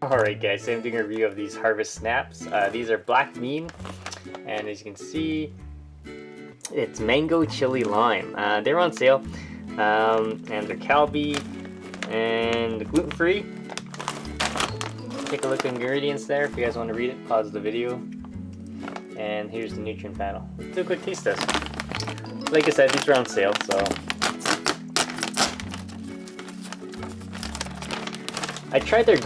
Alright guys, so I'm doing a review of these Harvest Snaps. These are black bean, and as you can see, it's mango chili lime. They're on sale, and they're Calbee and gluten-free. Take a look at the ingredients there if you guys want to read it. Pause the video. And here's the nutrient panel. Let's do a quick taste test. Like I said, these are on sale, so I tried their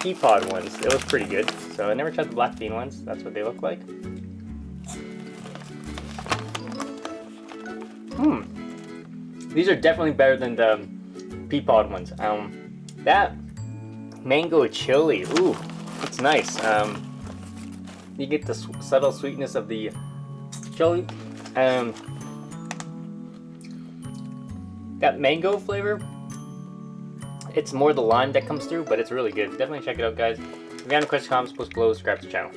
pea pod ones. It was pretty good. So I never tried the black bean ones. That's what they look like. These are definitely better than the pea pod ones. That mango chili, ooh, it's nice. You get the subtle sweetness of the chili. That mango flavor, it's more the lime that comes through, but it's really good. Definitely check it out, guys. If you have any questions, comments, post below, subscribe to the channel.